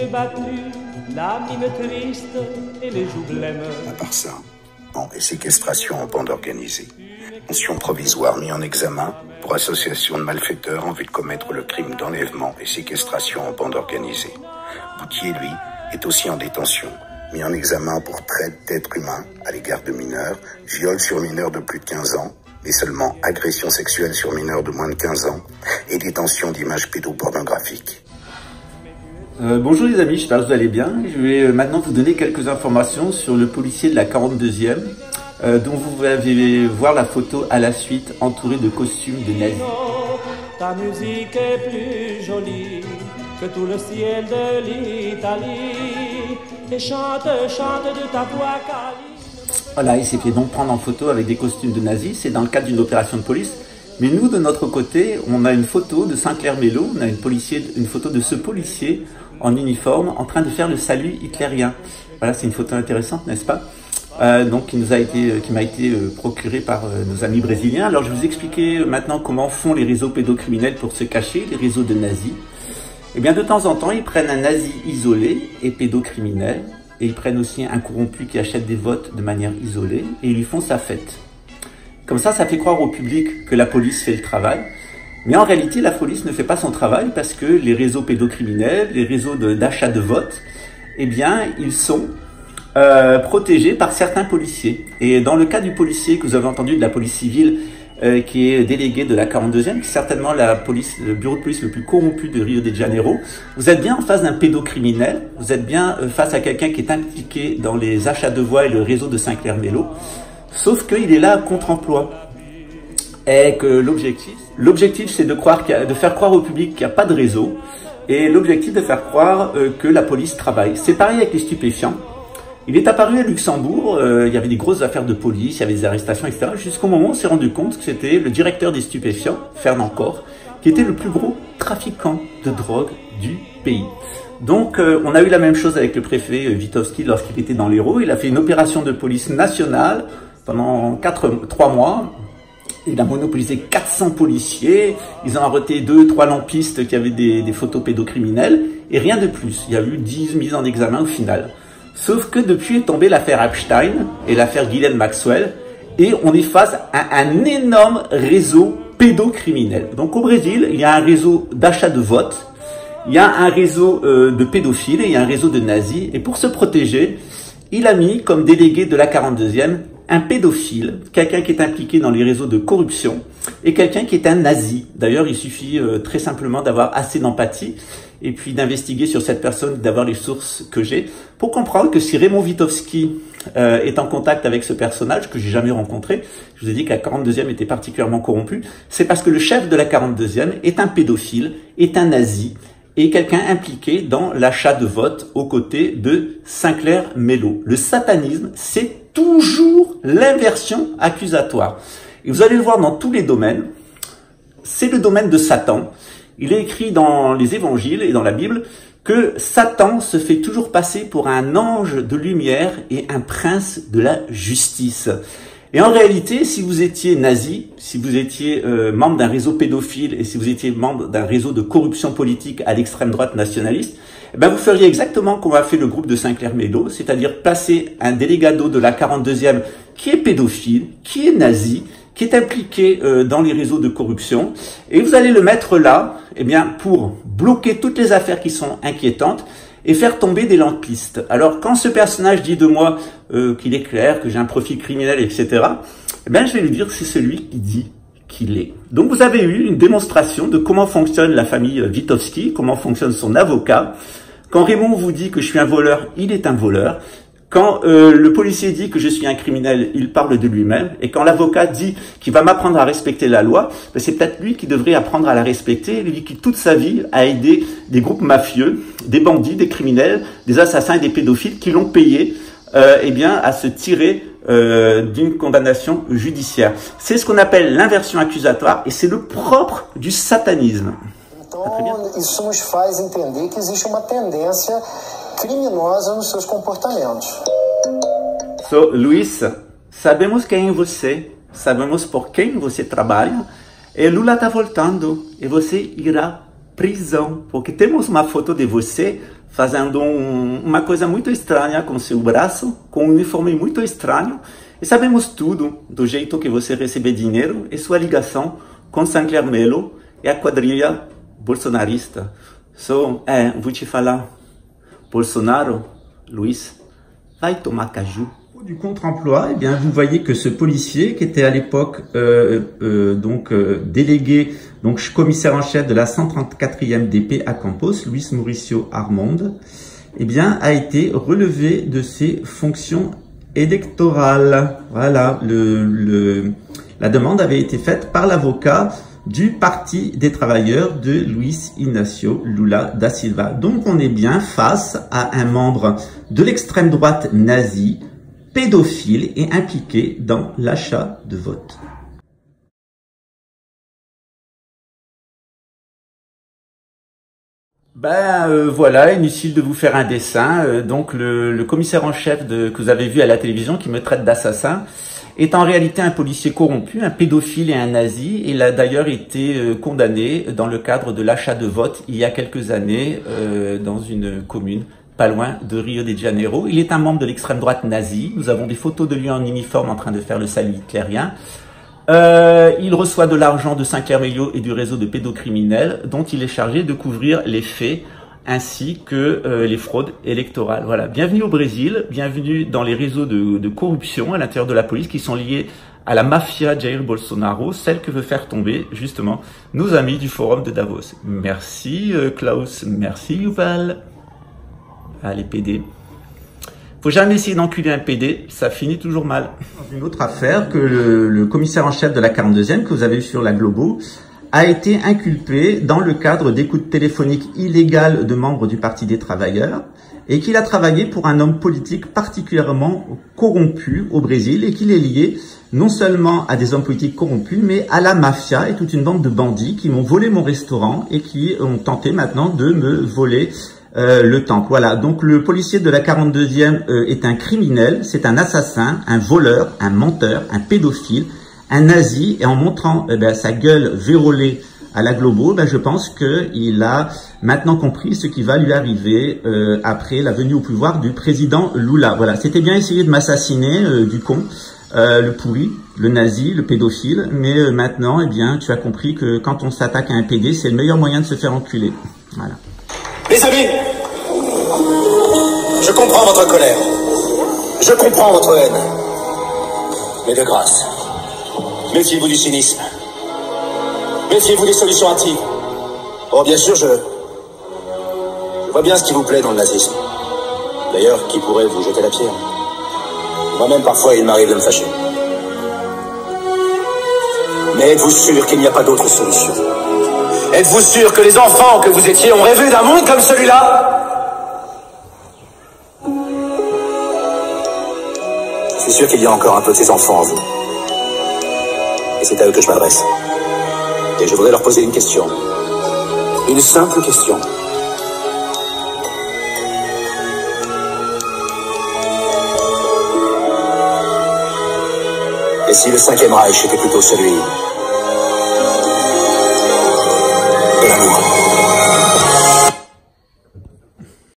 yeux battus, la mine triste et les joues blêmes. À part ça, et séquestration en bande organisée. Détention provisoire mis en examen pour association de malfaiteurs en vue de commettre le crime d'enlèvement et séquestration en bande organisée. Boutier, lui, est aussi en détention, mis en examen pour traite d'êtres humains à l'égard de mineurs, viol sur mineurs de plus de 15 ans, mais seulement agression sexuelle sur mineurs de moins de 15 ans et détention d'images pédopornographiques. Bonjour les amis, j'espère que vous allez bien. Je vais maintenant vous donner quelques informations sur le policier de la 42e, dont vous allez voir la photo à la suite, entouré de costumes de nazis. Ta musique est plus jolie que tout le ciel de l'Italie. Et chante, chante de ta voix câline. Voilà, il s'est fait donc prendre en photo avec des costumes de nazis, c'est dans le cadre d'une opération de police. Mais nous, de notre côté, on a une photo de Saint-Clair-Mélot, on a une photo de ce policier en uniforme en train de faire le salut hitlérien. Voilà, c'est une photo intéressante, n'est-ce pas? Donc qui m'a été procurée par nos amis brésiliens. Alors je vais vous expliquer maintenant comment font les réseaux pédocriminels pour se cacher, les réseaux de nazis. Eh bien de temps en temps, ils prennent un nazi isolé et pédocriminel, et ils prennent aussi un corrompu qui achète des votes de manière isolée, et ils lui font sa fête. Comme ça fait croire au public que la police fait le travail. Mais en réalité, la police ne fait pas son travail parce que les réseaux pédocriminels, les réseaux d'achat de votes, eh bien, ils sont protégés par certains policiers. Et dans le cas du policier que vous avez entendu de la police civile, qui est délégué de la 42e, qui est certainement le bureau de police le plus corrompu de Rio de Janeiro, vous êtes bien en face d'un pédocriminel, vous êtes bien face à quelqu'un qui est impliqué dans les achats de voix et le réseau de Saint-Clair-Mélot, sauf qu'il est là à contre-emploi. Et que l'objectif c'est de faire croire au public qu'il n'y a pas de réseau, et l'objectif de faire croire que la police travaille. C'est pareil avec les stupéfiants. Il est apparu à Luxembourg, il y avait des grosses affaires de police, il y avait des arrestations, etc. Jusqu'au moment où on s'est rendu compte que c'était le directeur des stupéfiants, Fernand Corr, qui était le plus gros trafiquant de drogue du pays. Donc on a eu la même chose avec le préfet Witowski lorsqu'il était dans l'Hérault. Il a fait une opération de police nationale pendant 3 mois. Il a monopolisé 400 policiers, ils ont arrêté 2-3 lampistes qui avaient des photos pédocriminels, et rien de plus. Il y a eu 10 mises en examen au final. Sauf que depuis est tombée l'affaire Epstein et l'affaire Ghislaine Maxwell, et on est face à un énorme réseau pédocriminel. Donc au Brésil, il y a un réseau d'achat de votes, il y a un réseau de pédophiles, et il y a un réseau de nazis, et pour se protéger, il a mis comme délégué de la 42e un pédophile, quelqu'un qui est impliqué dans les réseaux de corruption, et quelqu'un qui est un nazi. D'ailleurs, il suffit très simplement d'avoir assez d'empathie, et puis d'investiguer sur cette personne, d'avoir les sources que j'ai, pour comprendre que si Raymond Witowski est en contact avec ce personnage, que j'ai jamais rencontré, je vous ai dit que la 42e était particulièrement corrompue, c'est parce que le chef de la 42e est un pédophile, est un nazi, et quelqu'un impliqué dans l'achat de votes aux côtés de Saint-Clair-Mélot. Le satanisme, c'est toujours l'inversion accusatoire. Et vous allez le voir dans tous les domaines, c'est le domaine de Satan. Il est écrit dans les évangiles et dans la Bible que Satan se fait toujours passer pour un ange de lumière et un prince de la justice. Et en réalité, si vous étiez nazi, si vous étiez membre d'un réseau pédophile et si vous étiez membre d'un réseau de corruption politique à l'extrême droite nationaliste, eh ben vous feriez exactement comme a fait le groupe de Saint-Clair-Mélot, c'est-à-dire placer un délégado de la 42e qui est pédophile, qui est nazi, qui est impliqué dans les réseaux de corruption, et vous allez le mettre là, eh bien, pour bloquer toutes les affaires qui sont inquiétantes et faire tomber des lampistes. Alors, quand ce personnage dit de moi qu'il est clair, que j'ai un profil criminel, etc., eh bien, je vais lui dire que c'est celui qui dit qu'il est. Donc, vous avez eu une démonstration de comment fonctionne la famille Witowski, comment fonctionne son avocat. Quand Raymond vous dit que je suis un voleur, il est un voleur. Quand le policier dit que je suis un criminel, il parle de lui-même. Et quand l'avocat dit qu'il va m'apprendre à respecter la loi, ben c'est peut-être lui qui devrait apprendre à la respecter, lui qui toute sa vie a aidé des groupes mafieux, des bandits, des criminels, des assassins et des pédophiles qui l'ont payé eh bien, à se tirer d'une condamnation judiciaire. C'est ce qu'on appelle l'inversion accusatoire et c'est le propre du satanisme. Então, isso nos faz entender que existe uma tendência criminosa nos seus comportamentos. So, Luiz, sabemos quem é você, sabemos por quem você trabalha, e Lula está voltando, e você irá prisão, porque temos uma foto de você fazendo uma coisa muito estranha com seu braço, com um uniforme muito estranho. E sabemos tudo do jeito que você recebe dinheiro e sua ligação com Sancler Melo e a quadrilha bolsonarista. Vou te falar, Bolsonaro, Luiz, vai tomar caju. Du contre-emploi, eh bien, vous voyez que ce policier, qui était à l'époque délégué, donc commissaire en chef de la 134e DP à Campos, Luis Mauricio Armond, eh bien, a été relevé de ses fonctions électorales. Voilà, la demande avait été faite par l'avocat du Parti des travailleurs de Luis Inácio Lula da Silva. Donc, on est bien face à un membre de l'extrême droite nazie, pédophile et impliqué dans l'achat de vote. Voilà, inutile de vous faire un dessin. Donc le commissaire en chef que vous avez vu à la télévision qui me traite d'assassin est en réalité un policier corrompu, un pédophile et un nazi. Il a d'ailleurs été condamné dans le cadre de l'achat de vote il y a quelques années dans une commune pas loin de Rio de Janeiro. Il est un membre de l'extrême droite nazie. Nous avons des photos de lui en uniforme en train de faire le salut hitlérien. Il reçoit de l'argent de Sancler Melo et du réseau de pédocriminels dont il est chargé de couvrir les faits ainsi que les fraudes électorales. Voilà. Bienvenue au Brésil, bienvenue dans les réseaux de corruption à l'intérieur de la police qui sont liés à la mafia Jair Bolsonaro, celle que veut faire tomber justement nos amis du forum de Davos. Merci Klaus, merci Yuval. Les PD. Faut jamais essayer d'enculer un PD, ça finit toujours mal. Dans une autre affaire, que le commissaire en chef de la 42e, que vous avez vu sur la Globo, a été inculpé dans le cadre d'écoutes téléphoniques illégales de membres du Parti des travailleurs et qu'il a travaillé pour un homme politique particulièrement corrompu au Brésil et qu'il est lié non seulement à des hommes politiques corrompus, mais à la mafia et toute une bande de bandits qui m'ont volé mon restaurant et qui ont tenté maintenant de me voler le temple. Voilà, donc le policier de la 42e est un criminel, c'est un assassin, un voleur, un menteur, un pédophile, un nazi, et en montrant sa gueule vérolée à la Globo, je pense qu'il a maintenant compris ce qui va lui arriver après la venue au pouvoir du président Lula. Voilà, c'était bien essayer de m'assassiner, du con, le pourri, le nazi, le pédophile, mais maintenant, eh bien, tu as compris que quand on s'attaque à un PD, c'est le meilleur moyen de se faire enculer. Voilà. Les amis, je comprends votre colère, je comprends votre haine, mais de grâce, méfiez-vous du cynisme, méfiez-vous des solutions hâtives. Oh, bien sûr, je vois bien ce qui vous plaît dans le nazisme. D'ailleurs, qui pourrait vous jeter la pierre? Moi-même, parfois, il m'arrive de me fâcher. Mais êtes-vous sûr qu'il n'y a pas d'autre solution? Êtes-vous sûr que les enfants que vous étiez ont rêvé d'un monde comme celui-là? Je suis sûr qu'il y a encore un peu de ces enfants en vous. Et c'est à eux que je m'adresse. Et je voudrais leur poser une question. Une simple question. Et si le 5e Reich était plutôt celui